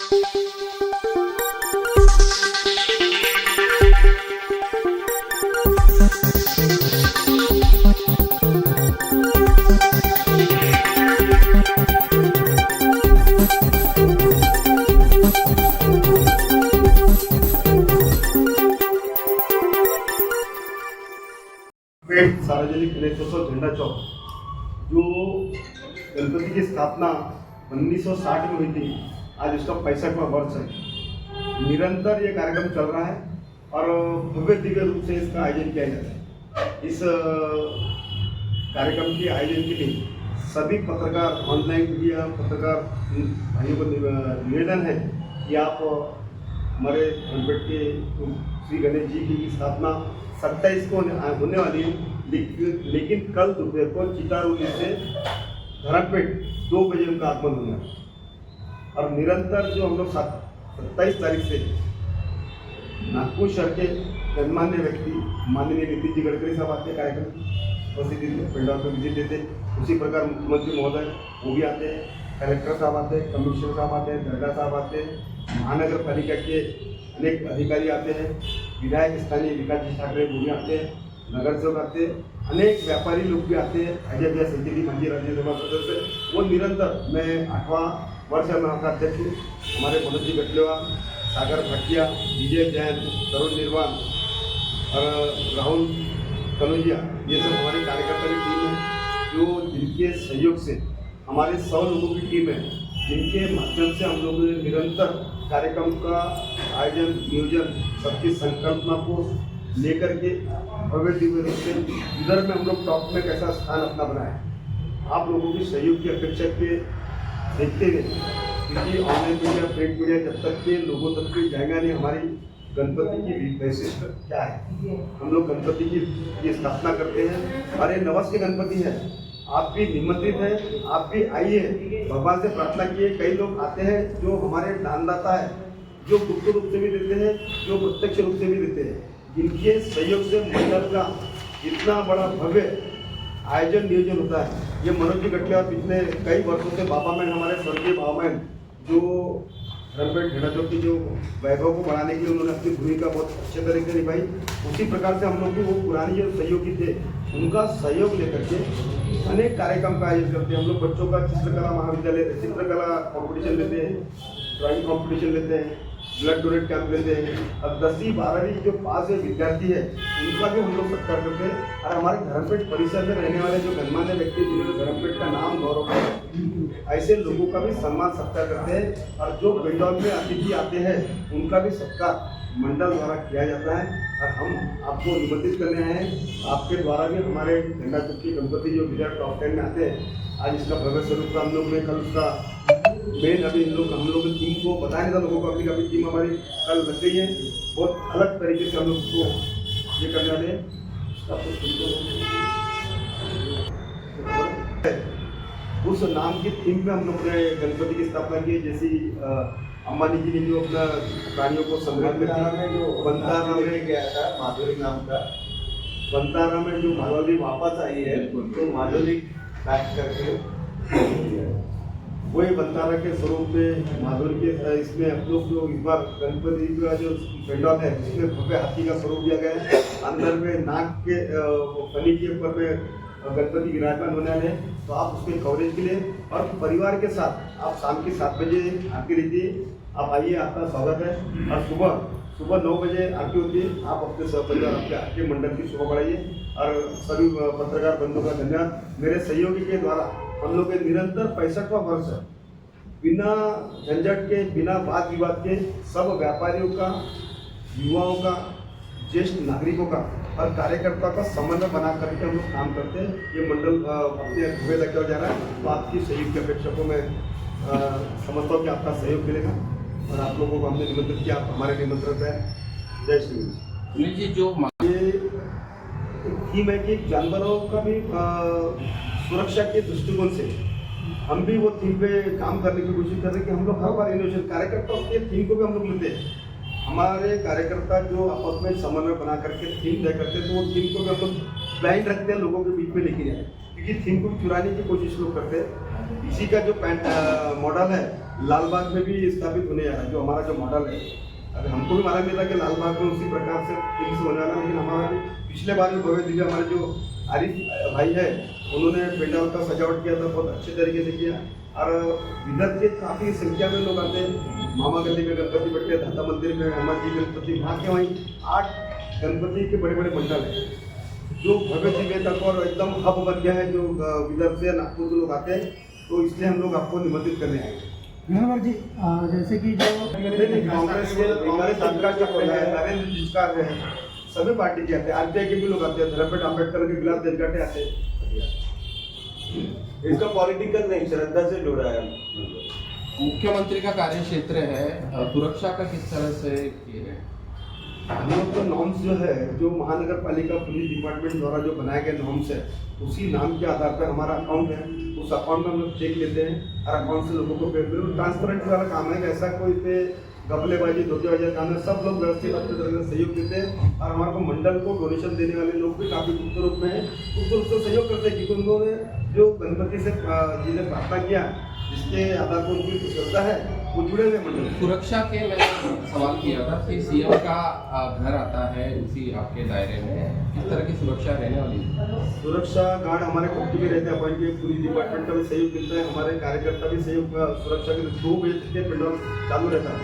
सार्वजनिक गणेशोत्सव झंडा चौक जो गणपति की स्थापना 1960 में हुई थी, आज उसका 65वां वर्ष है। निरंतर ये कार्यक्रम चल रहा है और भव्य दिव्य रूप से इसका आयोजन किया जाता है। इस कार्यक्रम के आयोजन के लिए सभी पत्रकार, ऑनलाइन मीडिया पत्रकार भाइयों को निवेदन है कि आप हमारे धर्मपेट के श्री गणेश जी की स्थापना 27 को होने वाली है, लेकिन कल दोपहर को चितारूली से धर्मपेट 2 बजे उनका आगमन होगा। और निरंतर जो हम लोग 27 तारीख से नागपुर शहर के गणमान्य व्यक्ति माननीय नितिन जी गडकरी साहब आते हैं, कार्यक्रम उपस्थित पंडाल को विजिट देते। उसी प्रकार मुख्यमंत्री महोदय वो भी आते हैं, कलेक्टर साहब आते हैं, कमिश्नर साहब आते हैं, दरगाह साहब आते हैं, महानगर पालिका के अनेक अधिकारी आते हैं, विधायक स्थानीय विकास जी ठाकरे वो भी आते हैं, नगर सेवक आते हैं, अनेक व्यापारी लोग भी आते हैं, अजय भैया सचिव मांझी राज्यसभा सदस्य। वो निरंतर मैं 8वां वर्ष है, मैं अध्यक्ष हूँ। हमारे मनोज जी गटलेवाल, सागर भटिया, विजय जैन, तरुण निर्वाण और राहुल कनौजिया, ये सब हमारे कार्यकर्ता की टीम है, जो जिनके सहयोग से हमारे 100 लोगों की टीम है, जिनके माध्यम से हम लोग निरंतर कार्यक्रम का आयोजन नियोजन सबकी संकल्पना को लेकर के भव्य दिव्य रूप से इधर में हम लोग टॉप में कैसा स्थान अपना बनाए। आप लोगों की सहयोग की अपेक्षा के देखते हुए, क्योंकि ऑनलाइन मीडिया प्रिंट मीडिया जब तक के लोगों तक के जाएगा नहीं, हमारी गणपति की वैशिष्ट क्या है। हम लोग गणपति की स्थापना करते हैं और ये नवस के गणपति है। आप भी निमंत्रित हैं, आप भी आइए, भगवान से प्रार्थना किए। कई लोग आते हैं जो हमारे दानदाता है, जो गुप्त रूप से भी देते हैं, जो प्रत्यक्ष रूप से भी देते हैं, जिनके सहयोग से मंडल का इतना बड़ा भव्य आयोजन नियोजन होता है। ये मनोज जी गटलेवाल पिछले कई वर्षों से बाबा मैन, हमारे स्वर्गीय बाबा मैन, जो धर्मपेट झंडा चौक की जो वैभव को बढ़ाने के लिए उन्होंने अपनी भूमिका बहुत अच्छे तरीके से निभाई। उसी प्रकार से हम लोग भी वो पुरानी जो सहयोगी थे, उनका सहयोग लेकर के अनेक कार्यक्रम का आयोजन करते हैं। हम लोग बच्चों का चित्रकला महाविद्यालय चित्रकला कॉम्पिटिशन लेते हैं, ड्राइंग कॉम्पिटिशन लेते हैं, ब्लड डोनेट कैंप लेते हैं। अब 10वीं 12वीं जो पास है विद्यार्थी है, उनका भी हम लोग सत्कार करते हैं। और हमारे धर्मपेट परिसर में रहने वाले जो गणमान्य व्यक्ति जिन्होंने धर्मपेट का नाम गौरव है, ऐसे लोगों का भी सम्मान सत्कार करते हैं। और जो बेंगलौर में अतिथि आते हैं, उनका भी सत्कार मंडल द्वारा किया जाता है। और हम आपको निमंत्रित करने आए हैं, आपके द्वारा भी हमारे झंडा चौक की गणपति जो विजय टॉप 10 में आते हैं, आज इसका भव्य स्वरूप का हम लोग ने कल उसका मेन अभी हम लोग टीम को बताया नहीं था लोगों को, अपनी टीम हमारी कल लग गई है। बहुत अलग तरीके से हम लोग उसको ये करने वाले हैं। उस नाम की थीम पे हम लोग ने गणपति की स्थापना की। जैसी अंबानी जी ने जो अपना प्राणियों को संग्रह में जो बंतारा में गया था, माधुरी नाम का बंतारा में जो माधुरी वापस आई है, तो माधुरी बैक करके वही बंतारा के स्वरूप में माधुरी के इसमें हम लोग जो इस बार गणपति का जो पंडाल है, उसमें भव्य हाथी का स्वरूप दिया गया है। अंदर में नाग के फनी के ऊपर में गणपति विराजमान होने वाले हैं। तो आप उसके कवरेज के लिए और परिवार के साथ आप शाम के 7 बजे आरती रहती है, आप आइए, आपका स्वागत है। और सुबह 9 बजे आरती होती है। आप अपने सहपरिवार आपके मंडल की शोभा बढ़ाइए। और सभी पत्रकार बंधुओं का धन्यवाद। मेरे सहयोगी के द्वारा हम लोग के निरंतर 65वां वर्ष है, बिना झंझट के, बिना वाद विवाद के, सब व्यापारियों का, युवाओं का, ज्येष्ठ नागरिकों का और कार्यकर्ताओं का समन्वय बना करके हम लोग काम करते हैं। ये मंडल अपने धुएं लग जा रहा है, तो आपकी सहयोग की अपेक्षा को मैं समझता हूँ कि आपका सहयोग मिलेगा। और आप लोगों को हमने निमंत्रित किया, आप हमारे निमंत्रण पर। जय श्री जी। जो ये थीम है कि जानवरों का भी सुरक्षा के दृष्टिकोण से हम भी वो थीम पे काम करने की कोशिश कर रहे हैं कि हम लोग हर बार इनोवेशन कार्यकर्ताओं के थीम को भी हम लोग लेते हैं। हमारे कार्यकर्ता जो आपस में समन्वय बना करके थीम तय करते हैं, तो वो थीम को भी हम लोग ब्लाइंड रखते हैं, लोगों के बीच में लेके जाए। की थीम को चुराने की कोशिश लोग करते हैं। इसी का जो मॉडल है लालबाग में भी स्थापित होने जा रहा है। जो हमारा जो मॉडल है, अभी हमको भी मालूम नहीं था कि लालबाग में उसी प्रकार से थीम से होने वाला, लेकिन हमारा भी पिछले बार में भव्य दिव्य हमारे जो आरिफ भाई है उन्होंने पंडाल का सजावट किया था, बहुत अच्छे तरीके से किया। और विदर्भ के काफ़ी संख्या में लोग आते हैं। मामा गली में गणपति बैठते हैं, दाता मंदिर में हनुमान जी गणपति, वहाँ के वहीं 8 गणपति के बड़े बड़े मंडल हैं जो भव्य दिव्य तक और एकदम हब बन गया है। जो विदर्भ से नागपुर के लोग आते हैं, तो इसलिए हम लोग आपको निमंत्रित करने आएंगे। मनोहर जी, जैसे कि जो कांग्रेस सरकार का है, नरेंद्र जी का है, सभी पार्टी के आते हैं, आरपीआई के भी लोग आते हैं, धर्मपेट अम्बेडकर के खिलाफ देशघाटे आते हैं। इसका पॉलिटिकल नहीं, श्रद्धा से जुड़ा है। मुख्यमंत्री का कार्य क्षेत्र है, सुरक्षा का किस तरह से किए गए? हम लोग तो नॉर्म्स जो है, जो महानगर पालिका पुलिस डिपार्टमेंट द्वारा जो बनाए गए नॉर्म्स है, उसी नाम के आधार पर हमारा अकाउंट है, उस अकाउंट में हम लोग चेक लेते हैं और अकाउंट से लोगों को पे ट्रांसपेरेंट वाला काम है। ऐसा कोई पे गपलेबाजी धोखेबाजी काम है, सब लोग व्यवस्थित अपने तरह से सहयोग देते हैं। और हमारे को मंडल को डोनेशन देने वाले लोग भी काफ़ी गुप्त रूप में हैं, गुप्त रूप से सहयोग करते हैं, क्योंकि उन्होंने जो गणपति से जिन्हें प्रार्थना किया, जिसके आधार पर उनकी श्रद्धा है, वो जुड़े हुए मंडल। सुरक्षा के मैंने सवाल किया था कि सीएम का घर आता है उसी आपके दायरे में, किस तरह की सुरक्षा रहने वाली है? सुरक्षा गार्ड हमारे कुर्ती में रहते हैं, अपन के पुलिस डिपार्टमेंट का भी सहयोग मिलता है, हमारे कार्यकर्ता भी सहयोग सुरक्षा के 2 बजे तक पंडाल चालू रहता है।